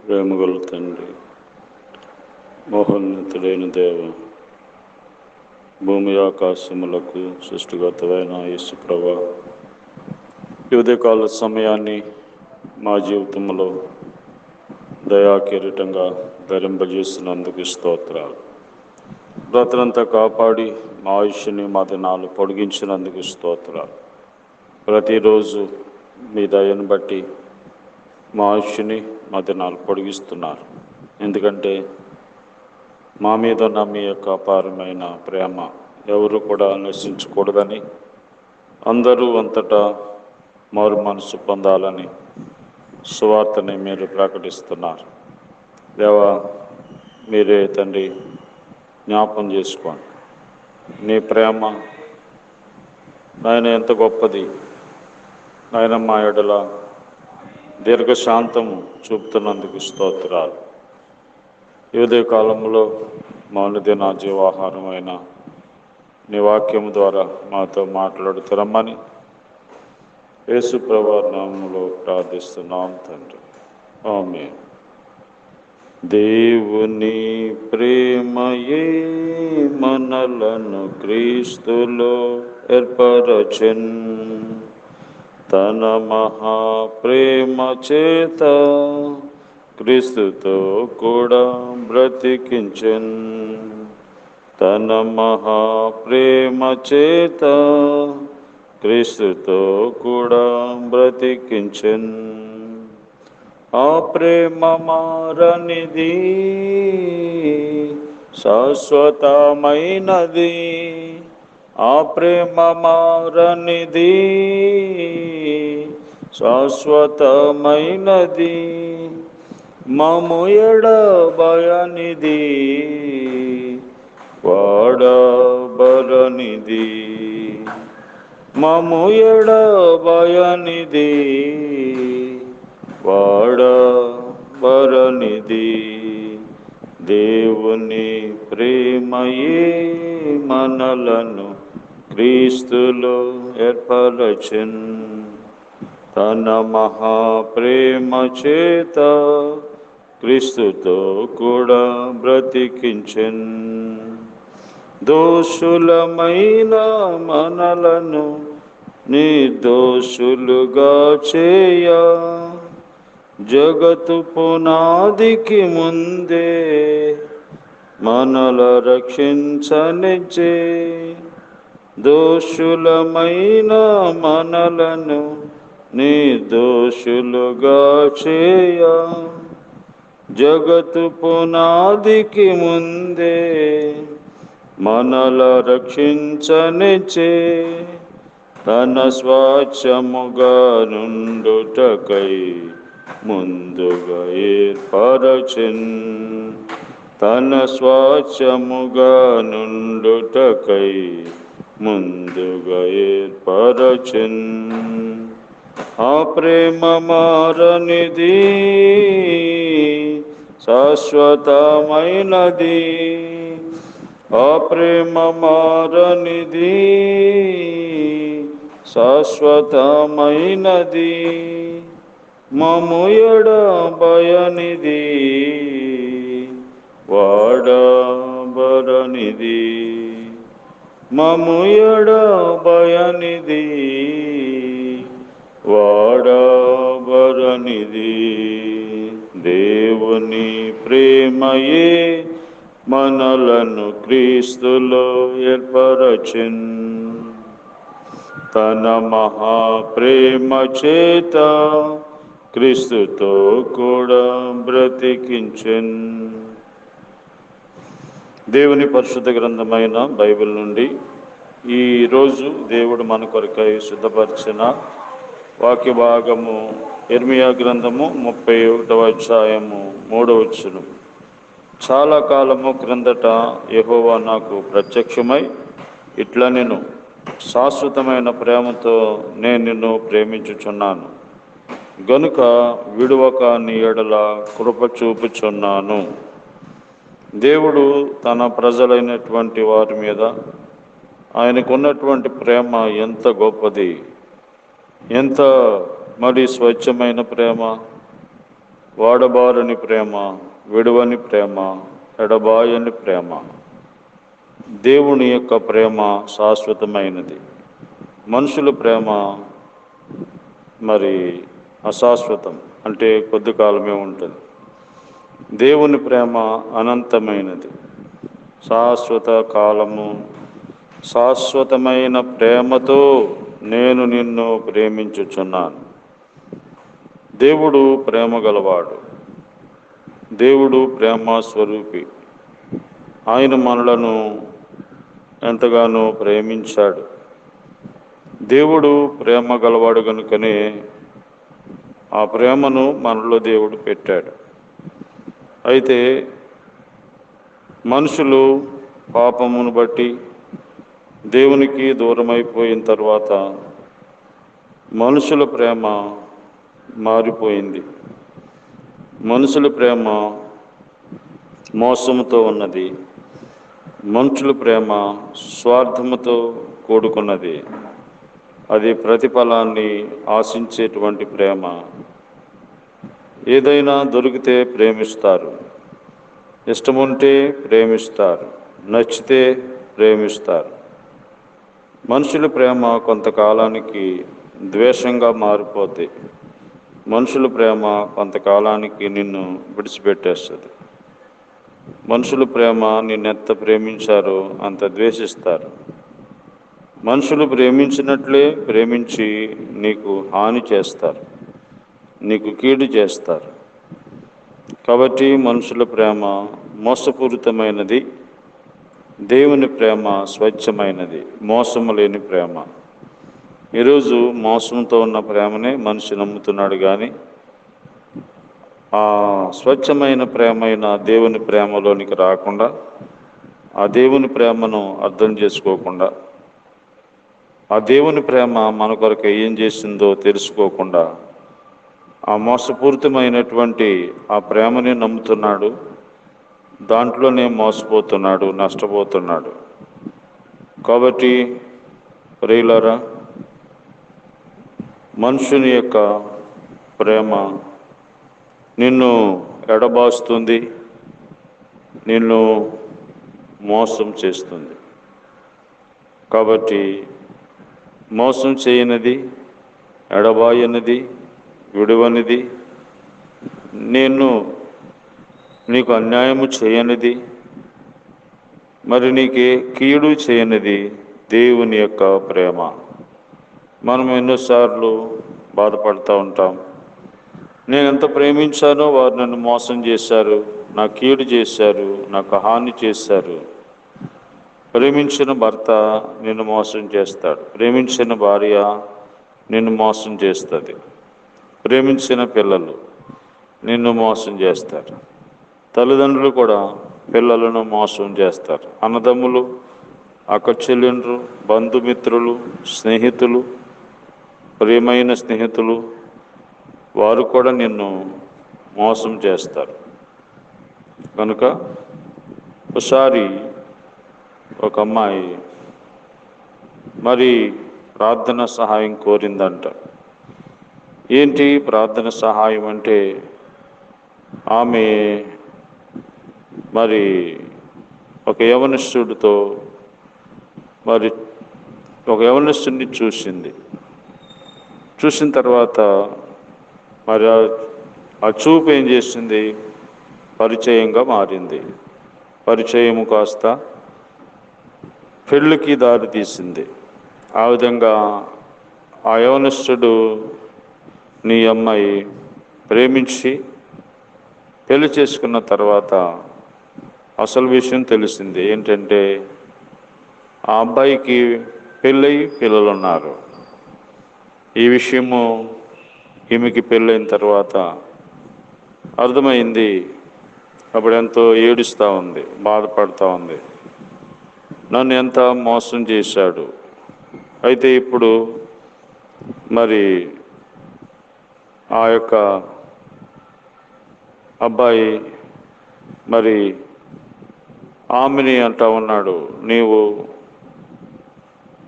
ప్రేమగల తండ్రి, మహోన్నతుడైన దేవ, భూమి ఆకాశములకు సృష్టిగతమైన యేసు ప్రభువా, ఈ ఉదయకాల సమయాన్ని మా జీవితంలో దయాకిరీటంగా ధరింపజేసినందుకు స్తోత్రాలు. రాత్రంతా కాపాడి మా ఆయుష్ని మా దినాలు పొడిగించినందుకు స్తోత్రాలు. ప్రతిరోజు మీ దయను బట్టి మా ఆయుష్ని మా దినాలు పొడిగిస్తున్నారు. ఎందుకంటే మా మీద ఉన్న మీ యొక్క అపారమైన ప్రేమ ఎవరు కూడా నశించకూడదని, అందరూ అంతటా మారు మనసు పొందాలని సువార్తని మీరు ప్రకటిస్తున్నారు. దేవా, మీరే తండ్రి జ్ఞాపం చేసుకోండి. నీ ప్రేమ నాయన ఎంత గొప్పది. నాయన మా ఎడల దీర్ఘశాంతము చూపుతున్నందుకు స్తోత్రాలు. ఈ ఉదయ కాలంలో మా అనుదిన జీవాహారమైన నీ వాక్యం ద్వారా మాతో మాట్లాడుతురమ్మని యేసు ప్రభువు నామములో ప్రార్థిస్తున్నాం తండ్రి, ఆమేన్. దేవుని ప్రేమయే మనలను క్రీస్తులో ఏర్పరచెన్, తన మహాప్రేమ చేత క్రీస్తుతో కూడా బ్రతికించెన్. తన మహాప్రేమ చేత క్రీస్తుతో కూడా బ్రతికించెన్. ఆ ప్రేమ మారనిది, శాశ్వతమైనది. ఆ ప్రేమ మారనిది, శాశ్వతమైనది. మము ఎడబాయనిది, వాడబడనిది. మము ఎడబాయనిది, వాడబడనిది. దేవుని ప్రేమయే మనలను క్రీస్తులో ఏర్పరచెన్, తన మహాప్రేమ చేత క్రీస్తుతో కూడా బ్రతికించెన్. దోషులమైన మనలను నిర్దోషులుగా చేయ, జగత్తు పునాదికి ముందే మనల రక్షించనిచ్చే. దోషులమైన మనలను నిర్దోషులుగా చేయ, జగత్తు పునాదికి ముందే మనల రక్షించనిచ్చే. తన స్వాచ్ఛముగా నుండుటకై ముందుగా ఏర్పరచెన్. తన స్వాచ్ఛముగా నుండుటకై ముందుగా ఏర్పరచెన్. ఆ ప్రేమ మారనిది, శాశ్వతమైనది. ఆ ప్రేమ మారనిది, శాశ్వతమైనది. మము ఎడబాయనిది, వాడబడనిది. మము ఎడబాయనిది, వాడబడనిది. దేవుని ప్రేమయే మనలను క్రీస్తులో ఏర్పరచెన్, తన మహాప్రేమ చేత క్రీస్తుతో కూడా బ్రతికించెన్. దేవుని పరిశుద్ధ గ్రంథమైన బైబిల్ నుండి ఈరోజు దేవుడు మన కొరకై సిద్ధపరిచిన వాక్య భాగము ఇర్మియా గ్రంథము 31వ అధ్యాయము 3వ వచనం. చాలా కాలము క్రిందట యెహోవా నాకు ప్రత్యక్షమై ఇట్లా, నేను శాశ్వతమైన ప్రేమతో నేను నిన్ను ప్రేమించుచున్నాను గనుక విడువక నీ ఎడల కృప చూపుచున్నాను. దేవుడు తన ప్రజలైనటువంటి వారి మీద ఆయనకున్నటువంటి ప్రేమ ఎంత గొప్పది, ఎంత మరి స్వచ్ఛమైన ప్రేమ. వాడబారని ప్రేమ, విడువని ప్రేమ, ఎడబాయని ప్రేమ. దేవుని యొక్క ప్రేమ శాశ్వతమైనది. మనుషుల ప్రేమ మరి అశాశ్వతం, అంటే కొద్ది కాలమే ఉంటుంది. దేవుని ప్రేమ అనంతమైనది, శాశ్వత కాలము. శాశ్వతమైన ప్రేమతో నేను నిన్ను ప్రేమించుచున్నాను. దేవుడు ప్రేమ గలవాడు. దేవుడు ప్రేమ స్వరూపి. ఆయన మనలను ఎంతగానో ప్రేమించాడు. దేవుడు ప్రేమ గలవాడు కనుకనే ఆ ప్రేమను మనలో దేవుడు పెట్టాడు. అయితే మనుషులు పాపమును బట్టి దేవునికి దూరమైపోయిన తర్వాత మనుషుల ప్రేమ మారిపోయింది. మనుషుల ప్రేమ మోసముతో ఉన్నది. మనుషుల ప్రేమ స్వార్థముతో కూడుకున్నది. అది ప్రతిఫలాన్ని ఆశించేటువంటి ప్రేమ. ఏదైనా దొరికితే ప్రేమిస్తారు, ఇష్టముంటే ప్రేమిస్తారు, నచ్చితే ప్రేమిస్తారు. మనుషుల ప్రేమ కొంతకాలానికి ద్వేషంగా మారిపోతే, మనుషుల ప్రేమ కొంతకాలానికి నిన్ను విడిచిపెట్టేస్తుంది. మనుషుల ప్రేమ నిన్నెంత ప్రేమించారో అంత ద్వేషిస్తారు. మనుషులు ప్రేమించినట్లే ప్రేమించి నీకు హాని చేస్తారు, నీకు కీడు చేస్తారు. కాబట్టి మనుషుల ప్రేమ మోసపూరితమైనది, దేవుని ప్రేమ స్వచ్ఛమైనది, మోసము లేని ప్రేమ. ఈరోజు మోసంతో ఉన్న ప్రేమనే మనిషి నమ్ముతున్నాడు, కానీ ఆ స్వచ్ఛమైన ప్రేమైన దేవుని ప్రేమలోనికి రాకుండా, ఆ దేవుని ప్రేమను అర్థం చేసుకోకుండా, ఆ దేవుని ప్రేమ మన కొరకు ఏం చేసిందో తెలుసుకోకుండా ఆ మోసపూరితమైనటువంటి ఆ ప్రేమని నమ్ముతున్నాడు. దాంట్లోనే మోసపోతున్నాడు, నష్టపోతున్నాడు. కాబట్టి ప్రియులారా, మనుషుని యొక్క ప్రేమ నిన్ను ఎడబాస్తుంది, నిన్ను మోసం చేస్తుంది. కాబట్టి మోసం చేయనిది, ఎడబాయనిది, విడువనిది, నీకు అన్యాయము చేయనిది, మరి నీకే కీడు చేయనిది దేవుని యొక్క ప్రేమ. మనం ఎన్నోసార్లు బాధపడుతూ ఉంటాం. నేను ఎంత ప్రేమించానో వారు నన్ను మోసం చేశారు, నాకు కీడు చేశారు, నాకు హాని చేశారు. ప్రేమించిన భర్త నిన్ను మోసం చేస్తాడు, ప్రేమించిన భార్య నిన్ను మోసం చేస్తుంది, ప్రేమించిన పిల్లలు నిన్ను మోసం చేస్తారు, తల్లిదండ్రులు కూడా పిల్లలను మోసం చేస్తారు, అన్నదమ్ములు, అక్కచెల్లెండ్రు, బంధుమిత్రులు, స్నేహితులు, ప్రియమైన స్నేహితులు, వారు కూడా నిన్ను మోసం చేస్తారు. కనుక ఒకసారి ఒక అమ్మాయి మరి ప్రార్థన సహాయం కోరిందంట. ఏంటి ప్రార్థన సహాయం అంటే, ఆమె మరి ఒక యవనస్తుడితో ఒక యవనస్తుడిని చూసిన తర్వాత మరి ఆ చూపు ఏం చేసింది, పరిచయంగా మారింది. పరిచయము కాస్త పెళ్ళికి దారి తీసింది. ఆ విధంగా ఆ యవనస్తుడు నీ అమ్మాయి ప్రేమించి పెళ్లి చేసుకున్న తర్వాత అసలు విషయం తెలిసింది. ఏంటంటే ఆ అబ్బాయికి పెళ్ళయి పిల్లలు ఉన్నారు. ఈ విషయము ఈమెకి పెళ్ళైన తర్వాత అర్థమైంది. అప్పుడు ఎంతో ఏడుస్తూ ఉంది, బాధపడుతూ ఉంది. నన్ను ఎంత మోసం చేశాడు. అయితే ఇప్పుడు మరి ఆ యొక్క అబ్బాయి మరి ఆమెని అంటా ఉన్నాడు, నీవు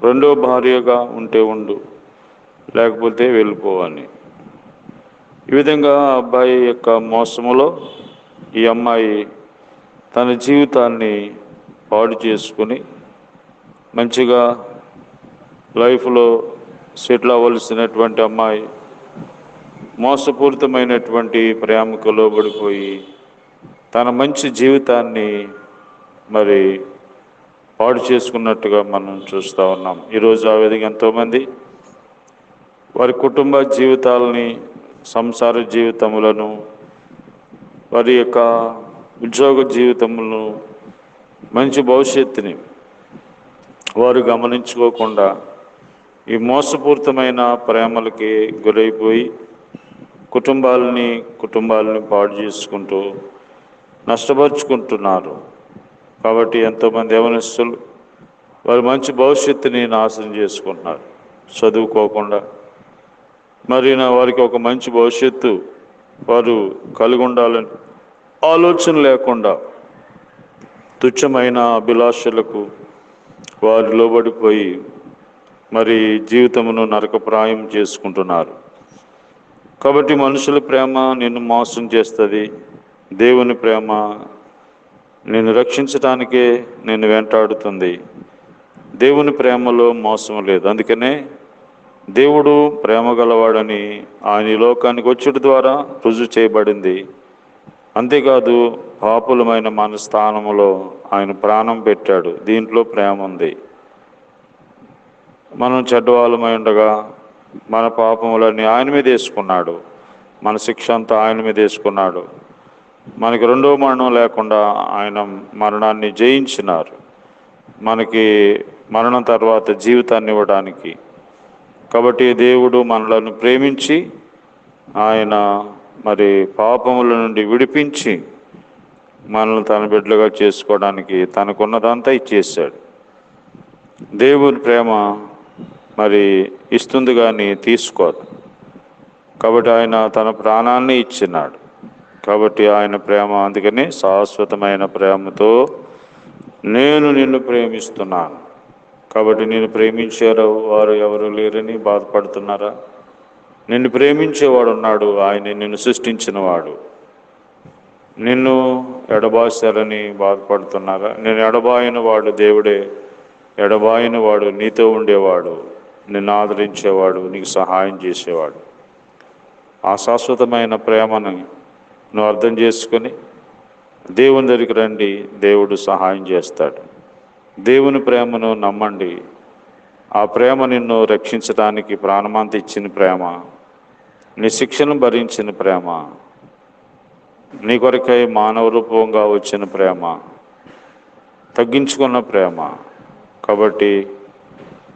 రెండో భార్యగా ఉంటే ఉండు, లేకపోతే వెళ్ళిపోవని. ఈ విధంగా ఆ అబ్బాయి యొక్క మోసములో ఈ అమ్మాయి తన జీవితాన్ని పాడు చేసుకుని మంచిగా లైఫ్లో సెటిల్ అవ్వాల్సినటువంటి అమ్మాయి మోసపూరితమైనటువంటి ప్రేమకు లోబడిపోయి తన మంచి జీవితాన్ని మరి పాడు చేసుకున్నట్టుగా మనం చూస్తూ ఉన్నాం. ఈరోజు ఆ విధంగా ఎంతోమంది వారి కుటుంబ జీవితాలని, సంసార జీవితములను, వారి యొక్క ఉద్యోగ జీవితములను, మంచి భవిష్యత్తుని వారు గమనించుకోకుండా ఈ మోసపూరితమైన ప్రేమలకి గురైపోయి కుటుంబాలని పాడు చేసుకుంటూ నష్టపరుచుకుంటున్నారు. కాబట్టి ఎంతోమంది యవనస్తులు వారి మంచి భవిష్యత్తుని నాశనం చేసుకుంటున్నారు. చదువుకోకుండా మరి వారికి ఒక మంచి భవిష్యత్తు వారు కలిగి ఉండాలని ఆలోచన లేకుండా తుచ్చమైన అభిలాషలకు వారు లోబడిపోయి మరి జీవితమును నరకప్రాయం చేసుకుంటున్నారు. కాబట్టి మనుషుల ప్రేమ నిన్ను మోసం చేస్తుంది. దేవుని ప్రేమ నిన్ను రక్షించడానికే నిన్ను వెంటాడుతుంది. దేవుని ప్రేమలో మోసం లేదు. అందుకనే దేవుడు ప్రేమ గలవాడని ఆయన ఈ లోకానికి వచ్చుట ద్వారా రుజువు చేయబడింది. అంతేకాదు పాపులమైన మన స్థానంలో ఆయన ప్రాణం పెట్టాడు. దీంట్లో ప్రేమ ఉంది. మనం చెడ్డవాళ్ళమై ఉండగా మన పాపములన్నీ ఆయన మీద వేసుకున్నాడు. మన శిక్ష అంతా ఆయన మీద వేసుకున్నాడు. మనకి రెండో మరణం లేకుండా ఆయన మరణాన్ని జయించినారు. మనకి మరణం తర్వాత జీవితాన్ని ఇవ్వడానికి. కాబట్టి దేవుడు మనలను ప్రేమించి ఆయన మరి పాపముల నుండి విడిపించి మనల్ని తన బిడ్డలుగా చేసుకోవడానికి తనకున్నదంతా ఇచ్చేసాడు. దేవుని ప్రేమ మరి ఇస్తుంది కానీ తీసుకోదు. కాబట్టి ఆయన తన ప్రాణాన్ని ఇచ్చినాడు. కాబట్టి ఆయన ప్రేమ అందుకని శాశ్వతమైన ప్రేమతో నేను నిన్ను ప్రేమిస్తున్నాను. కాబట్టి నిన్ను ప్రేమించారు వారు ఎవరు లేరని బాధపడుతున్నారా? నిన్ను ప్రేమించేవాడు ఉన్నాడు. ఆయన నిన్ను సృష్టించినవాడు. నిన్ను ఎడబాసారని బాధపడుతున్నారా? నేను ఎడబాయిన వాడు దేవుడే. ఎడబాయిన వాడు నీతో ఉండేవాడు, నిన్ను ఆదరించేవాడు, నీకు సహాయం చేసేవాడు. ఆ శాశ్వతమైన ప్రేమను నువ్వు అర్థం చేసుకొని దేవుని దగ్గరికి రండి. దేవుడు సహాయం చేస్తాడు. దేవుని ప్రేమను నమ్మండి. ఆ ప్రేమ నిన్ను రక్షించడానికి ప్రాణమంత ఇచ్చిన ప్రేమ, నీ శిక్షను భరించిన ప్రేమ, నీ కొరకై మానవ రూపంగా వచ్చిన ప్రేమ, తగ్గించుకున్న ప్రేమ. కాబట్టి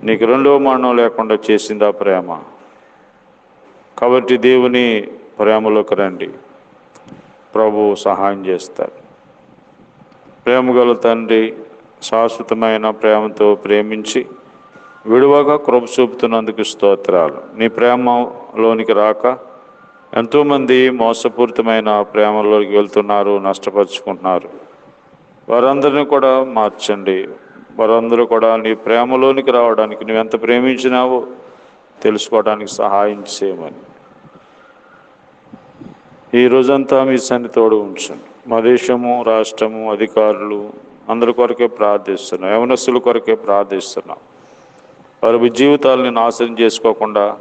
నీకు రెండవ మరణం లేకుండా చేసింది ఆ ప్రేమ. కాబట్టి దేవుని ప్రేమలోకి రండి. ప్రభువు సహాయం చేస్తాడు. ప్రేమగల తండ్రి శాశ్వతమైన ప్రేమతో ప్రేమించి విడువగా కృప చూపుతున్నందుకు స్తోత్రాలు. నీ ప్రేమలోనికి రాక ఎంతోమంది మోసపూరితమైన ప్రేమలోకి వెళ్తున్నారు, నష్టపరుచుకుంటున్నారు. వారందరినీ కూడా మార్చండి. వారందరూ కూడా నీ ప్రేమలోనికి రావడానికి, నువ్వెంత ప్రేమించినావో తెలుసుకోవడానికి సహాయం చేయమని ఈ రోజంతా మీ సన్నిధితోడు ఉంచండి. మా దేశము, రాష్ట్రము, అధికారులు అందరి కొరకే ప్రార్థిస్తున్నాం. యవనస్తుల కొరకే ప్రార్థిస్తున్నాం. వారి జీవితాలని నాశనం చేసుకోకుండా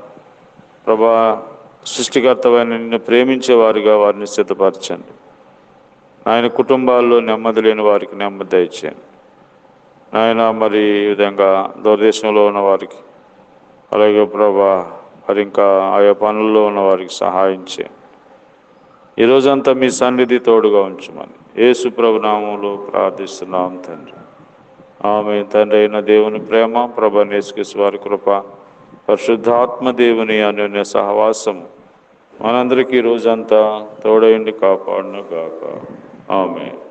ప్రభా సృష్టికర్తమైన నిన్ను ప్రేమించే వారిగా వారిని సిద్ధపరచండి. ఆయన కుటుంబాల్లో నెమ్మది లేని వారికి నెమ్మది దయచేయండి. ఆయన మరి ఈ విధంగా దూరదేశంలో ఉన్న వారికి, అలాగే ప్రభా మరి ఇంకా ఆయా పనుల్లో ఉన్న వారికి సహాయం చేయండి. ఈరోజంతా మీ సన్నిధి తోడుగా ఉంచమని యేసు ప్రభు నామములో ప్రార్థిస్తున్నాం తండ్రి. ఆమేన్. తండ్రి అయిన దేవుని ప్రేమ, ప్రభు యేసుక్రీస్తు వారి కృప, పరిశుద్ధాత్మ దేవుని అన్యోన్య సహవాసము మనందరికీ రోజంతా తోడైండి కాపాడును గాక. ఆమేన్.